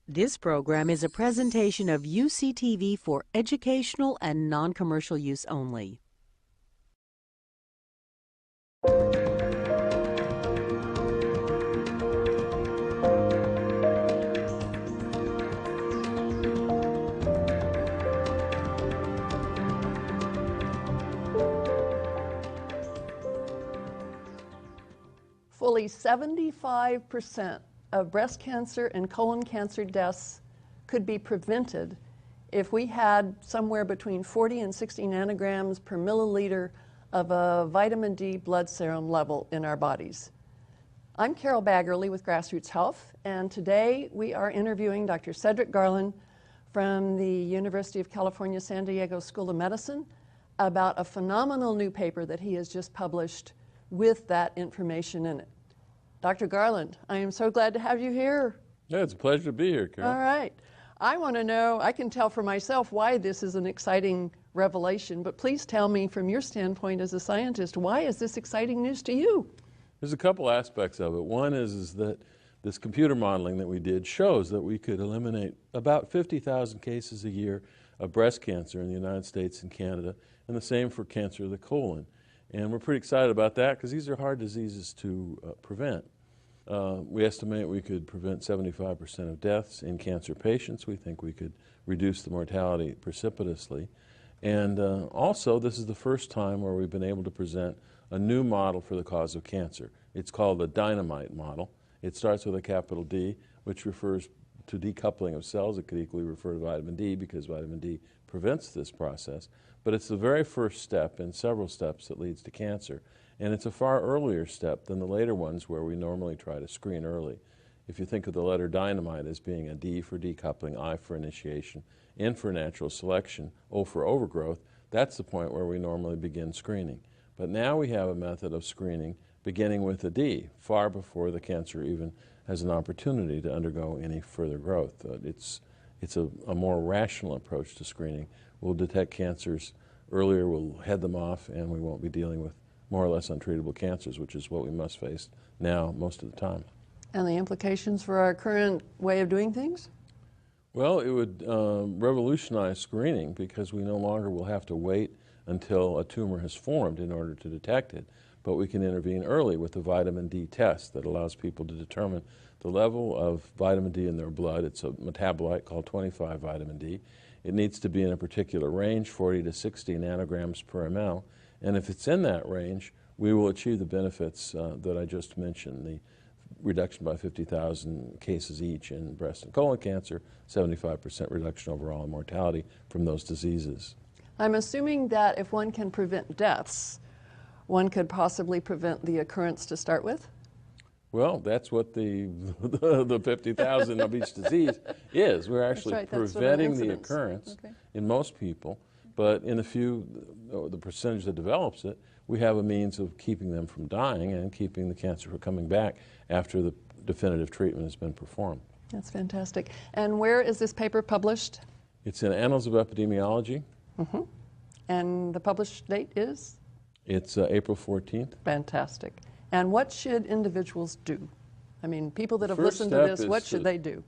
This program is a presentation of UCTV for educational and non-commercial use only. Fully 75% of breast cancer and colon cancer deaths could be prevented if we had somewhere between 40 and 60 nanograms per milliliter of a vitamin D blood serum level in our bodies. I'm Carol Baggerly with Grassroots Health, and today we are interviewing Dr. Cedric Garland from the University of California, San Diego School of Medicine about a phenomenal new paper that he has just published with that information in it. Dr. Garland, I am so glad to have you here. Yeah, it's a pleasure to be here, Carol. All right. I want to know, I can tell for myself why this is an exciting revelation, but please tell me from your standpoint as a scientist, why is this exciting news to you? There's a couple aspects of it. One is that this computer modeling that we did shows that we could eliminate about 50,000 cases a year of breast cancer in the United States and Canada, and the same for cancer of the colon. And we're pretty excited about that because these are hard diseases to prevent. We estimate we could prevent 75% of deaths in cancer patients. We think we could reduce the mortality precipitously. And also, this is the first time where we've been able to present a new model for the cause of cancer. It's called the dynamite model. It starts with a capital D, which refers to decoupling of cells. It could equally refer to vitamin D because vitamin D prevents this process. But it's the very first step in several steps that leads to cancer. And it's a far earlier step than the later ones where we normally try to screen early. If you think of the letter dynamite as being a D for decoupling, I for initiation, N for natural selection, O for overgrowth, that's the point where we normally begin screening. But now we have a method of screening beginning with a D, far before the cancer even has an opportunity to undergo any further growth. It's a more rational approach to screening. We'll detect cancers earlier, we'll head them off, and we won't be dealing with more or less untreatable cancers, which is what we must face now most of the time. And the implications for our current way of doing things? Well, it would revolutionize screening because we no longer will have to wait until a tumor has formed in order to detect it, but we can intervene early with the vitamin D test that allows people to determine the level of vitamin D in their blood. It's a metabolite called 25-vitamin D. It needs to be in a particular range, 40 to 60 nanograms per ml. And if it's in that range, we will achieve the benefits that I just mentioned, the reduction by 50,000 cases each in breast and colon cancer, 75% reduction overall in mortality from those diseases. I'm assuming that if one can prevent deaths, one could possibly prevent the occurrence to start with? Well, that's what the 50,000 of each disease is. We're actually preventing the occurrence in most people, but in the percentage that develops it, we have a means of keeping them from dying and keeping the cancer from coming back after the definitive treatment has been performed. That's fantastic. And where is this paper published? It's in Annals of Epidemiology. Mm-hmm. And the published date is? It's April 14th. Fantastic. And what should individuals do? I mean, people that have listened to this, what should they do?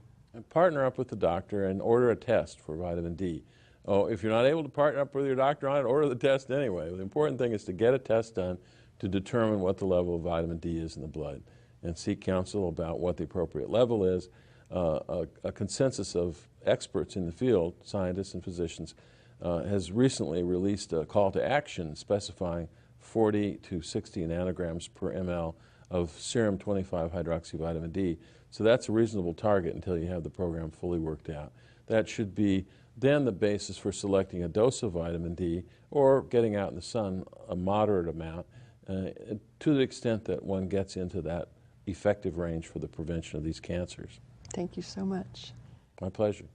Partner up with the doctor and order a test for vitamin D. Oh, if you're not able to partner up with your doctor on it, order the test anyway. The important thing is to get a test done to determine what the level of vitamin D is in the blood and seek counsel about what the appropriate level is. A consensus of experts in the field, scientists and physicians, has recently released a call to action specifying 40 to 60 nanograms per ml of serum 25-hydroxyvitamin D. So that's a reasonable target until you have the program fully worked out. That should be then the basis for selecting a dose of vitamin D or getting out in the sun a moderate amount to the extent that one gets into that effective range for the prevention of these cancers. Thank you so much. My pleasure.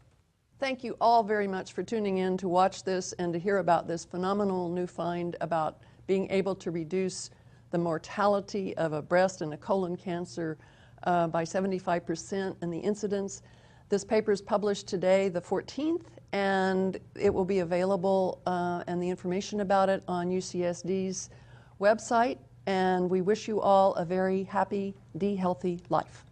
Thank you all very much for tuning in to watch this and to hear about this phenomenal new find about being able to reduce the mortality of a breast and a colon cancer by 75% and the incidence. This paper is published today, the 14th, and it will be available and the information about it on UCSD's website. And we wish you all a very happy, D-healthy life.